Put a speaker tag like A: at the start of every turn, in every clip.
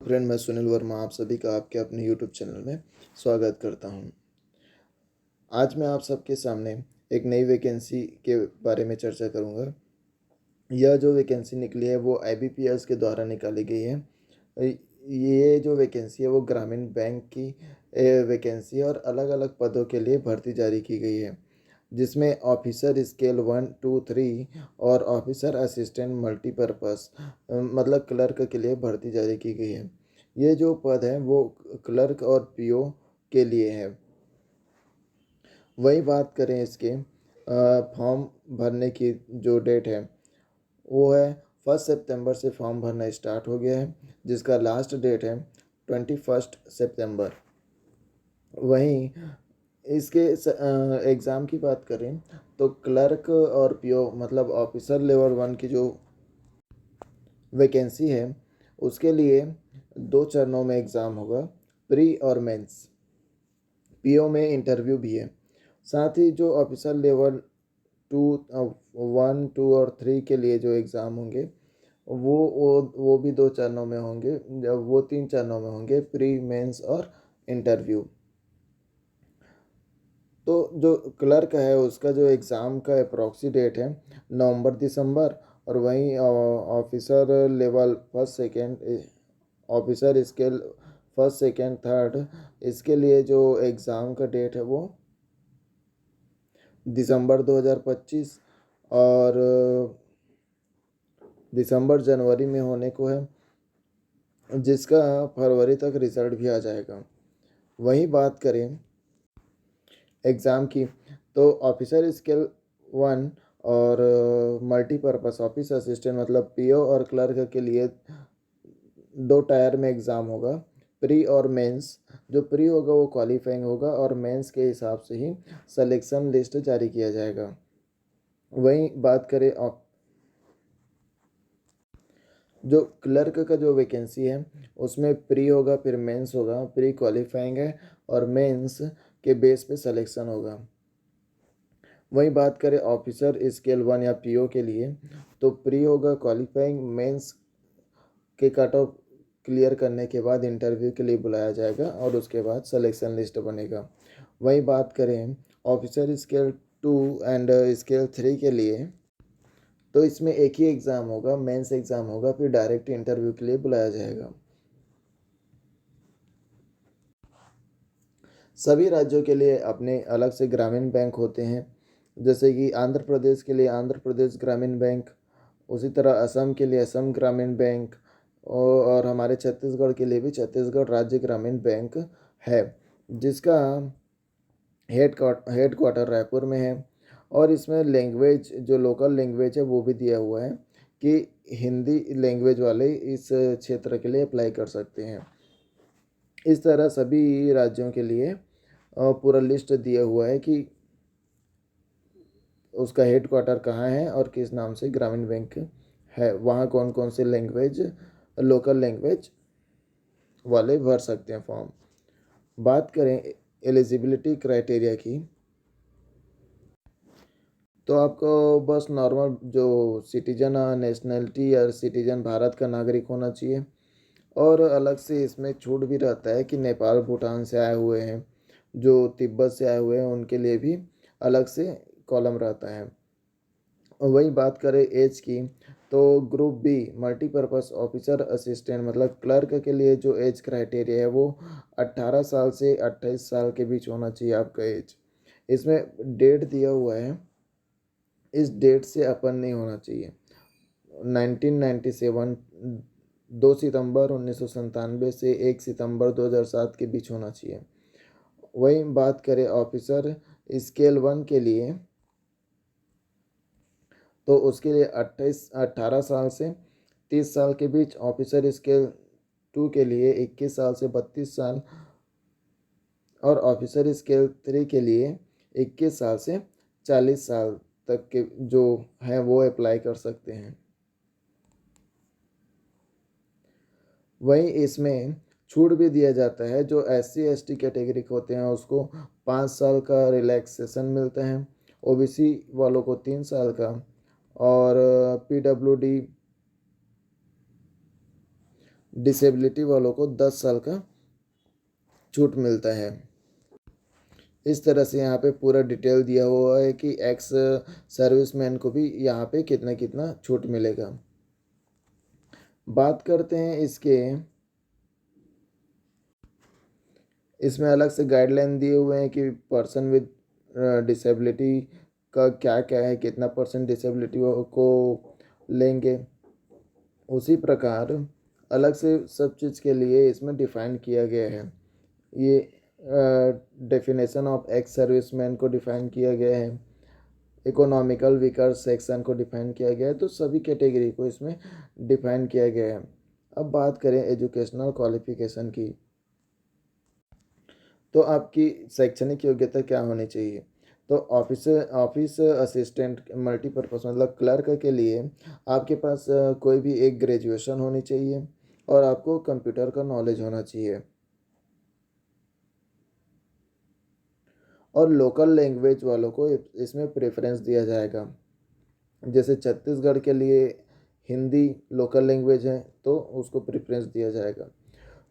A: Friend, मैं सुनील वर्मा आप सभी का आपके अपने यूट्यूब चैनल में स्वागत करता हूं। आज मैं आप सबके सामने एक नई वैकेंसी के बारे में चर्चा करूंगा। यह जो वैकेंसी निकली है वो IBPS के द्वारा निकाली गई है। ये जो वैकेंसी है वो ग्रामीण बैंक की वैकेंसी है और अलग अलग पदों के लिए भर्ती जारी की गई है, जिसमें ऑफिसर स्केल 1, 2, 3 और ऑफिसर असिस्टेंट मल्टीपर्पस मतलब क्लर्क के लिए भर्ती जारी की गई है। ये जो पद है वो क्लर्क और PO के लिए है। वही बात करें इसके फॉर्म भरने की जो डेट है वो है 1 सितंबर से फॉर्म भरना स्टार्ट हो गया है, जिसका लास्ट डेट है 21 सितंबर। वहीं इसके एग्ज़ाम की बात करें तो क्लर्क और PO मतलब ऑफिसर लेवल 1 की जो वैकेंसी है उसके लिए 2 चरणों में एग्ज़ाम होगा, प्री और मेंस। PO में इंटरव्यू भी है। साथ ही जो ऑफिसर लेवल 1, 2 और 3 के लिए जो एग्ज़ाम होंगे वो भी 2 चरणों में होंगे। वो 3 चरणों में होंगे, प्री, मेंस और इंटरव्यू। तो जो क्लर्क है उसका जो एग्ज़ाम का अप्रॉक्सी डेट है नवंबर-दिसंबर, और वहीं officer level first second officer scale first second third इसके लिए जो एग्ज़ाम का डेट है वो दिसंबर 2025 और दिसंबर जनवरी में होने को है, जिसका फरवरी तक रिजल्ट भी आ जाएगा। वहीं बात करें एग्ज़ाम की तो ऑफिसर स्केल 1 और मल्टीपर्पस ऑफिस असिस्टेंट मतलब PO और क्लर्क के लिए 2 टायर में एग्ज़ाम होगा, प्री और मेंस। जो प्री होगा वो क्वालिफाइंग होगा और मेंस के हिसाब से ही सिलेक्शन लिस्ट जारी किया जाएगा। वहीं बात करें जो क्लर्क का जो वैकेंसी है उसमें प्री होगा, फिर मेंस होगा। प्री क्वालिफाइंग है और मेंस के बेस पे सिलेक्शन होगा। वहीं बात करें ऑफिसर स्केल 1 या PO के लिए तो प्री होगा, क्वालिफाइंग, मेंस के कट ऑफ क्लियर करने के बाद इंटरव्यू के लिए बुलाया जाएगा और उसके बाद सिलेक्शन लिस्ट बनेगा। वहीं बात करें ऑफिसर स्केल 2 एंड स्केल 3 के लिए तो इसमें एक ही एग्ज़ाम होगा, मेंस एग्ज़ाम होगा, फिर डायरेक्ट इंटरव्यू के लिए बुलाया जाएगा। सभी राज्यों के लिए अपने अलग से ग्रामीण बैंक होते हैं, जैसे कि आंध्र प्रदेश के लिए आंध्र प्रदेश ग्रामीण बैंक, उसी तरह असम के लिए असम ग्रामीण बैंक और हमारे छत्तीसगढ़ के लिए भी छत्तीसगढ़ राज्य ग्रामीण बैंक है, जिसका हेड क्वार्टर रायपुर में है। और इसमें लैंग्वेज जो लोकल लैंग्वेज है वो भी दिया हुआ है कि हिंदी लैंग्वेज वाले इस क्षेत्र के लिए अप्लाई कर सकते हैं। इस तरह सभी राज्यों के लिए पूरा लिस्ट दिया हुआ है कि उसका हेड क्वार्टर कहाँ है और किस नाम से ग्रामीण बैंक है, वहाँ कौन कौन से लैंग्वेज लोकल लैंग्वेज वाले भर सकते हैं फॉर्म। बात करें एलिजिबिलिटी क्राइटेरिया की तो आपको बस नॉर्मल जो सिटीजन नेशनलिटी या सिटीजन भारत का नागरिक होना चाहिए। और अलग से इसमें छूट भी रहता है कि नेपाल भूटान से आए हुए हैं, जो तिब्बत से आए हुए हैं उनके लिए भी अलग से कॉलम रहता है। और वही बात करें एज की तो group B multipurpose officer assistant मतलब क्लर्क के लिए जो एज क्राइटेरिया है वो 18 साल से 28 साल के बीच होना चाहिए आपका एज। इसमें डेट दिया हुआ है, इस डेट से अपन नहीं होना चाहिए। 1997 2 सितंबर 1997 से 1 सितंबर 2007 के बीच होना चाहिए। वही बात करें ऑफिसर स्केल 1 के लिए तो उसके लिए 18 साल से 30 साल के बीच, ऑफिसर स्केल 2 के लिए 21 साल से 32 साल और ऑफिसर स्केल 3 के लिए 21 साल से 40 साल तक के जो हैं वो अप्लाई कर सकते हैं। वहीं इसमें छूट भी दिया जाता है, जो SC ST कैटेगरी के होते हैं उसको 5 साल का रिलैक्सेशन मिलता है, OBC वालों को 3 साल का और PWD डिसेबिलिटी वालों को 10 साल का छूट मिलता है। इस तरह से यहाँ पे पूरा डिटेल दिया हुआ है कि एक्स सर्विसमैन को भी यहाँ पे कितना कितना छूट मिलेगा। बात करते हैं इसमें अलग से गाइडलाइन दिए हुए हैं कि पर्सन विद डिसेबिलिटी का क्या क्या है, कितना परसेंट डिसेबिलिटी को लेंगे। उसी प्रकार अलग से सब चीज़ के लिए इसमें डिफ़ाइन किया गया है। ये डेफिनेशन ऑफ एक्स सर्विसमैन को डिफ़ाइन किया गया है, इकोनॉमिकल वीकर सेक्शन को डिफ़ाइन किया गया है, तो सभी कैटेगरी को इसमें डिफ़ाइन किया गया है। अब बात करें एजुकेशनल क्वालिफिकेशन की, तो आपकी शैक्षणिक योग्यता क्या होनी चाहिए। तो ऑफिस असिस्टेंट मल्टीपर्पज़ मतलब क्लर्क के लिए आपके पास कोई भी एक ग्रेजुएशन होनी चाहिए और आपको कंप्यूटर का नॉलेज होना चाहिए और लोकल लैंग्वेज वालों को इसमें प्रेफरेंस दिया जाएगा। जैसे छत्तीसगढ़ के लिए हिंदी लोकल लैंग्वेज है तो उसको प्रेफरेंस दिया जाएगा।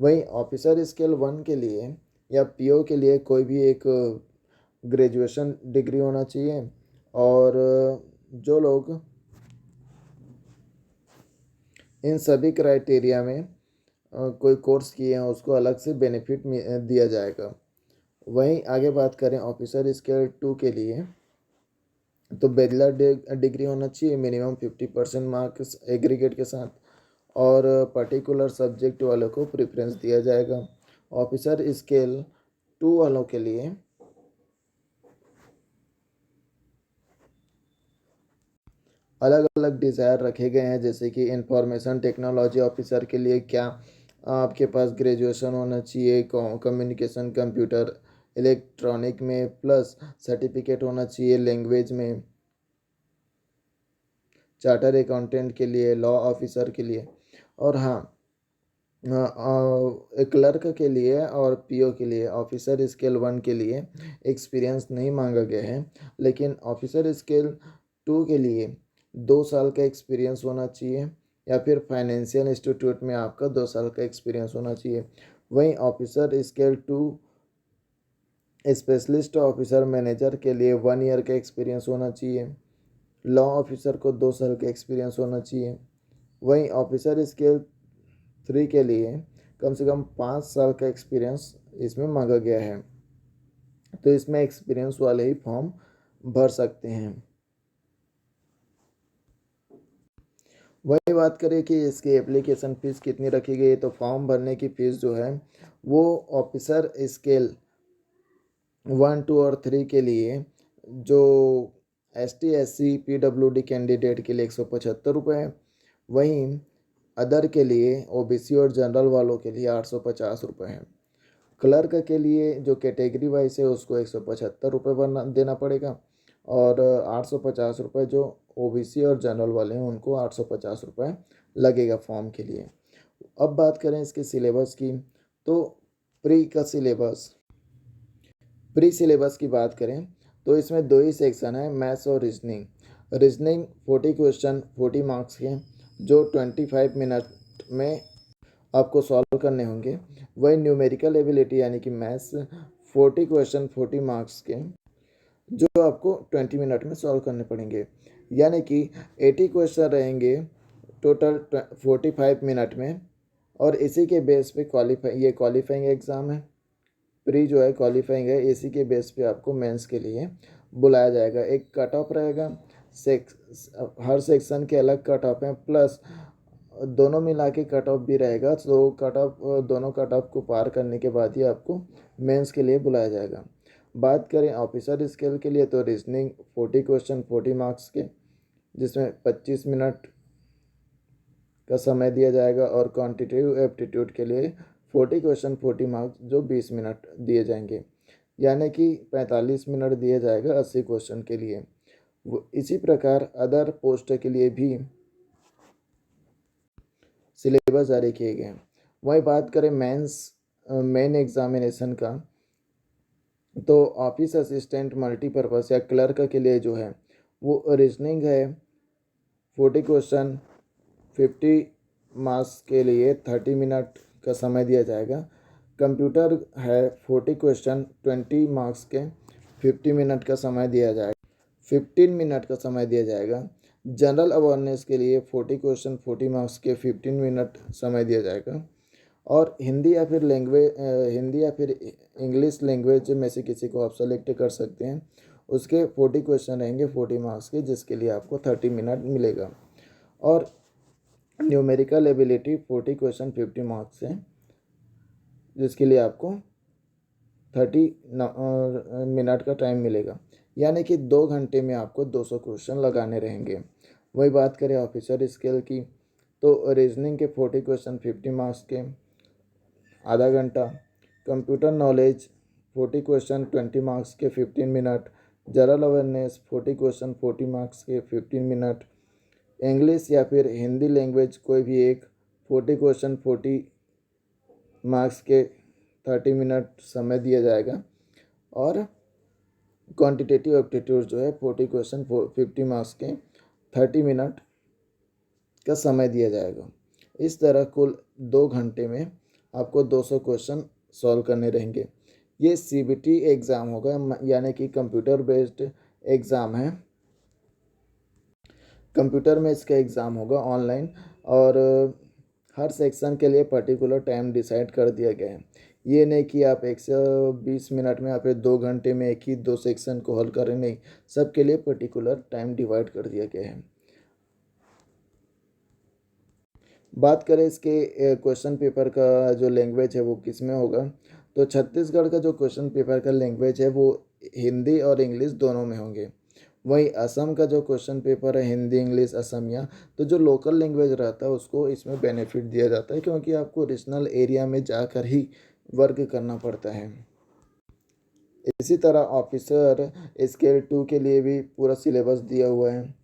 A: वहीं ऑफिसर स्केल 1 के लिए या पीओ के लिए कोई भी एक ग्रेजुएशन डिग्री होना चाहिए और जो लोग इन सभी क्राइटेरिया में कोई कोर्स किए हैं उसको अलग से बेनिफिट दिया जाएगा। वहीं आगे बात करें ऑफिसर स्केल 2 के लिए, तो बैचलर डिग्री होना चाहिए मिनिमम 50% मार्क्स एग्रीगेट के साथ और पर्टिकुलर सब्जेक्ट वालों को प्रेफरेंस दिया जाएगा। ऑफिसर स्केल 2 वालों के लिए अलग अलग डिज़ायर रखे गए हैं, जैसे कि इंफॉर्मेशन टेक्नोलॉजी ऑफिसर के लिए क्या आपके पास ग्रेजुएशन होना चाहिए कम्युनिकेशन कंप्यूटर इलेक्ट्रॉनिक में प्लस सर्टिफिकेट होना चाहिए लैंग्वेज में। चार्टर अकाउंटेंट के लिए, लॉ ऑफिसर के लिए और हाँ क्लर्क के लिए और पीओ के लिए ऑफिसर स्केल 1 के लिए एक्सपीरियंस नहीं मांगा गया है, लेकिन ऑफिसर स्केल 2 के लिए 2 साल का एक्सपीरियंस होना चाहिए या फिर फाइनेंशियल इंस्टीट्यूट में आपका 2 साल का एक्सपीरियंस होना चाहिए। वहीं officer scale 2 specialist officer manager के लिए 1 ईयर का एक्सपीरियंस होना चाहिए। लॉ ऑफिसर को 2 साल का एक्सपीरियंस होना चाहिए। वहीं ऑफिसर स्केल 3 के लिए कम से कम 5 साल का एक्सपीरियंस इसमें मांगा गया है, तो इसमें एक्सपीरियंस वाले ही फॉर्म भर सकते हैं। वही बात करें कि इसकी एप्लीकेशन फ़ीस कितनी रखी गई है, तो फॉर्म भरने की फ़ीस जो है वो ऑफिसर स्केल 1, 2 और 3 के लिए जो ST SC PWD कैंडिडेट के लिए 175 रुपये है। वहीं अदर के लिए OBC और जनरल वालों के लिए 850 रुपये है। क्लर्क के लिए जो कैटेगरी वाइज है उसको 175 रुपये भरना देना पड़ेगा और 850 रुपये जो OBC और जनरल वाले हैं उनको 850 रुपये लगेगा फॉर्म के लिए। अब बात करें इसके सिलेबस की, तो प्री सिलेबस की बात करें तो इसमें 2 ही सेक्शन है, मैथ्स और रीजनिंग 40 क्वेश्चन 40 मार्क्स के जो 25 मिनट में आपको सॉल्व करने होंगे। वही न्यूमेरिकल एबिलिटी यानी कि मैथ्स 40 क्वेश्चन 40 मार्क्स के जो आपको 20 मिनट में सॉल्व करने पड़ेंगे, यानी कि 80 क्वेश्चन रहेंगे टोटल 45 मिनट में। और इसी के बेस पे क्वालिफाइंग एग्ज़ाम है, प्री जो है क्वालिफाइंग है, इसी के बेस पे आपको मेंस के लिए बुलाया जाएगा। एक कट ऑफ रहेगा, हर सेक्शन के अलग कट ऑफ हैं प्लस दोनों मिला के कट ऑफ भी रहेगा, तो दोनों कट ऑफ को पार करने के बाद ही आपको मेंस के लिए बुलाया जाएगा। बात करें ऑफिसर स्केल के लिए तो रीजनिंग 40 क्वेश्चन 40 मार्क्स के जिसमें 25 मिनट का समय दिया जाएगा और क्वांटिटेटिव एप्टीट्यूड के लिए 40 क्वेश्चन 40 मार्क्स जो 20 मिनट दिए जाएंगे, यानी कि 45 मिनट दिया जाएगा 80 क्वेश्चन के लिए। इसी प्रकार अदर पोस्ट के लिए भी सिलेबस जारी किए गए हैं। वही बात करें मेन एग्जामिनेशन का, तो ऑफिस असिस्टेंट मल्टीपर्पज़ या क्लर्क के लिए जो है वो रीजनिंग है 40 क्वेश्चन 50 मार्क्स के लिए 30 मिनट का समय दिया जाएगा। कंप्यूटर है 40 क्वेश्चन 20 मार्क्स के 50 मिनट का समय दिया जाएगा 15 मिनट का समय दिया जाएगा। जनरल अवेयरनेस के लिए 40 क्वेश्चन 40 मार्क्स के 15 मिनट समय दिया जाएगा। और हिंदी या फिर इंग्लिश लैंग्वेज में से किसी को आप सेलेक्ट कर सकते हैं। उसके 40 क्वेश्चन रहेंगे 40 मार्क्स के, जिसके लिए आपको 30 मिनट मिलेगा। और न्यूमेरिकल एबिलिटी 40 क्वेश्चन 50 मार्क्स है, जिसके लिए आपको 30 मिनट का टाइम मिलेगा, यानी कि 2 घंटे में आपको 200 क्वेश्चन लगाने रहेंगे। वही बात करें ऑफिसर स्केल की, तो रीजनिंग के 40 क्वेश्चन 50 मार्क्स के आधा घंटा, कंप्यूटर नॉलेज 40 क्वेश्चन 20 मार्क्स के 15 minute, general awareness 40 question 40 marks के 15 मिनट, इंग्लिश या फिर हिंदी लैंग्वेज कोई भी एक 40 क्वेश्चन 40 मार्क्स के 30 मिनट समय दिया जाएगा। और क्वांटिटेटिव एप्टीट्यूड जो है 40 क्वेश्चन 50 मार्क्स के 30 मिनट का समय दिया जाएगा। इस तरह कुल 2 घंटे में आपको 200 क्वेश्चन सॉल्व करने रहेंगे। ये CBT एग्ज़ाम होगा, यानी कि कंप्यूटर बेस्ड एग्ज़ाम है। कंप्यूटर में इसका एग्ज़ाम होगा ऑनलाइन, और हर सेक्शन के लिए पर्टिकुलर टाइम डिसाइड कर दिया गया है। ये नहीं कि आप 120 मिनट में या फिर 2 घंटे में एक ही 2 सेक्शन को हल करें, नहीं, सबके लिए पर्टिकुलर टाइम डिवाइड कर दिया गया है। बात करें इसके क्वेश्चन पेपर का जो लैंग्वेज है वो किस में होगा, तो छत्तीसगढ़ का जो क्वेश्चन पेपर का लैंग्वेज है वो हिंदी और इंग्लिश दोनों में होंगे। वहीं असम का जो क्वेश्चन पेपर है हिंदी इंग्लिश असमिया, तो जो लोकल लैंग्वेज रहता है उसको इसमें बेनिफिट दिया जाता है, क्योंकि आपको रीजनल एरिया में जाकर ही वर्क करना पड़ता है। इसी तरह ऑफिसर स्केल 2 के लिए भी पूरा सिलेबस दिया हुआ है।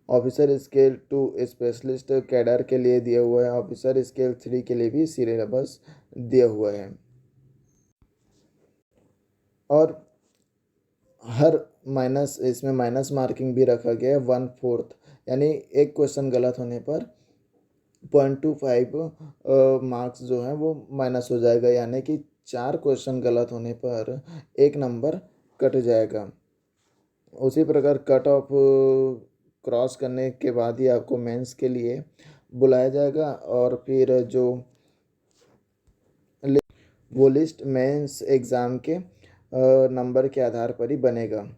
A: ऑफिसर स्केल 2 स्पेशलिस्ट कैडर के लिए दिया हुआ है। ऑफिसर स्केल 3 के लिए भी सिलेबस दिया हुआ है। और हर इसमें माइनस मार्किंग भी रखा गया है 1/4, यानी एक क्वेश्चन गलत होने पर 0.25 मार्क्स जो है वो माइनस हो जाएगा, यानी कि 4 क्वेश्चन गलत होने पर 1 नंबर कट जाएगा। उसी प्रकार कट ऑफ क्रॉस करने के बाद ही आपको मेंस के लिए बुलाया जाएगा, और फिर जो वो लिस्ट मेंस एग्ज़ाम के नंबर के आधार पर ही बनेगा।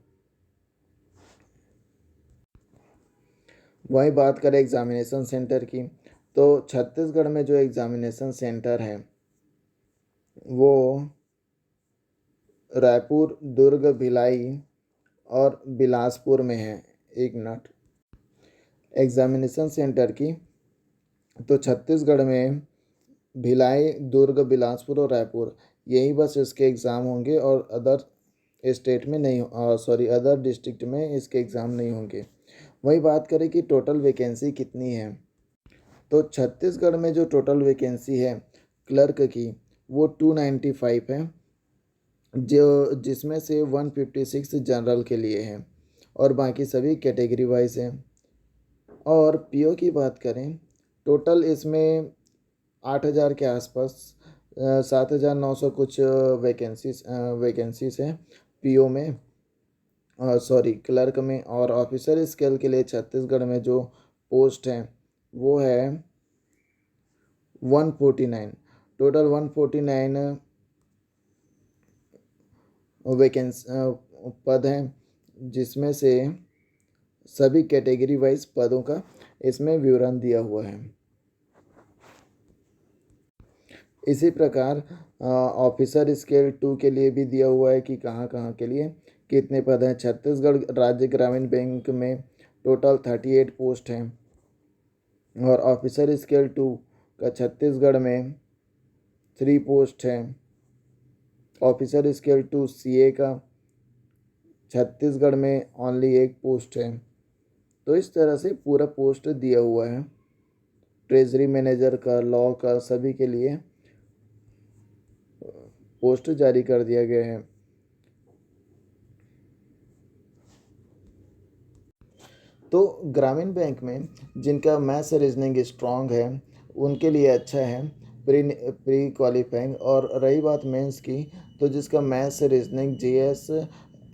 A: वही बात करें एग्ज़ामिनेशन सेंटर की, तो छत्तीसगढ़ में जो एग्ज़ामिनेशन सेंटर है वो रायपुर, दुर्ग, भिलाई और बिलासपुर में है। एक मिनट, एग्ज़ामिनेशन सेंटर की, तो छत्तीसगढ़ में भिलाई, दुर्ग, बिलासपुर और रायपुर, यही बस इसके एग्ज़ाम होंगे, और अदर स्टेट में नहीं, अदर डिस्ट्रिक्ट में इसके एग्ज़ाम नहीं होंगे। वही बात करें कि टोटल वैकेंसी कितनी है, तो छत्तीसगढ़ में जो टोटल वैकेंसी है क्लर्क की वो 295 है, जो जिसमें से 156 जनरल के लिए है और बाकी सभी कैटेगरी वाइज हैं। और पीओ की बात करें, टोटल इसमें 8,000 के आसपास 7,900 कुछ वैकेंसीज हैं पीओ में, क्लर्क में। और ऑफिसर स्केल के लिए छत्तीसगढ़ में जो पोस्ट हैं वो है 149, टोटल 149 वैकेंसी पद हैं, जिसमें से सभी कैटेगरी वाइज पदों का इसमें विवरण दिया हुआ है। इसी प्रकार ऑफिसर स्केल 2 के लिए भी दिया हुआ है कि कहाँ कहाँ के लिए कितने पद हैं। छत्तीसगढ़ राज्य ग्रामीण बैंक में टोटल 38 पोस्ट हैं, और ऑफिसर स्केल 2 का छत्तीसगढ़ में 3 पोस्ट हैं। ऑफिसर स्केल 2 सीए का छत्तीसगढ़ में ओनली 1 पोस्ट है। तो इस तरह से पूरा पोस्ट दिया हुआ है। ट्रेजरी मैनेजर का, लॉ का, सभी के लिए पोस्ट जारी कर दिया गया है। तो ग्रामीण बैंक में जिनका मैथ्स रीजनिंग स्ट्रॉन्ग है उनके लिए अच्छा है प्री प्री क्वालिफाइंग। और रही बात मेंस की, तो जिसका मैथ्स रीजनिंग जीएस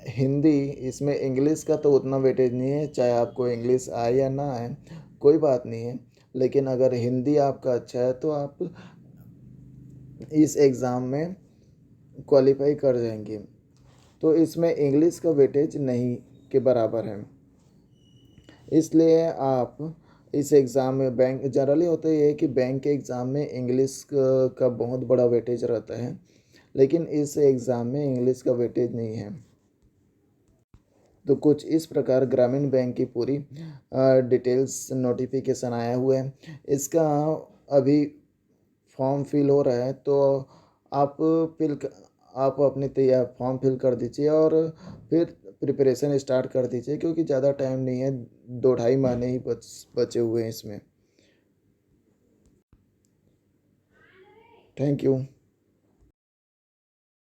A: हिंदी, इसमें इंग्लिश का तो उतना वेटेज नहीं है, चाहे आपको इंग्लिश आए या ना आए कोई बात नहीं है। लेकिन अगर हिंदी आपका अच्छा है तो आप इस एग्ज़ाम में क्वालिफाई कर जाएंगे। तो इसमें इंग्लिश का वेटेज नहीं के बराबर है, इसलिए आप इस एग्ज़ाम में बैंक जनरली होता ये है कि बैंक के एग्ज़ाम में इंग्लिश का बहुत बड़ा वेटेज रहता है, लेकिन इस एग्ज़ाम में इंग्लिश का वेटेज नहीं है। तो कुछ इस प्रकार ग्रामीण बैंक की पूरी डिटेल्स नोटिफिकेशन आया हुआ है। इसका अभी फॉर्म फिल हो रहा है, तो आप फिल आप अपनी तैयार फॉर्म फिल कर दीजिए और फिर प्रिपरेशन स्टार्ट कर दीजिए, क्योंकि ज़्यादा टाइम नहीं है, 2 ढाई महीने ही बचे हुए हैं इसमें। Thank you.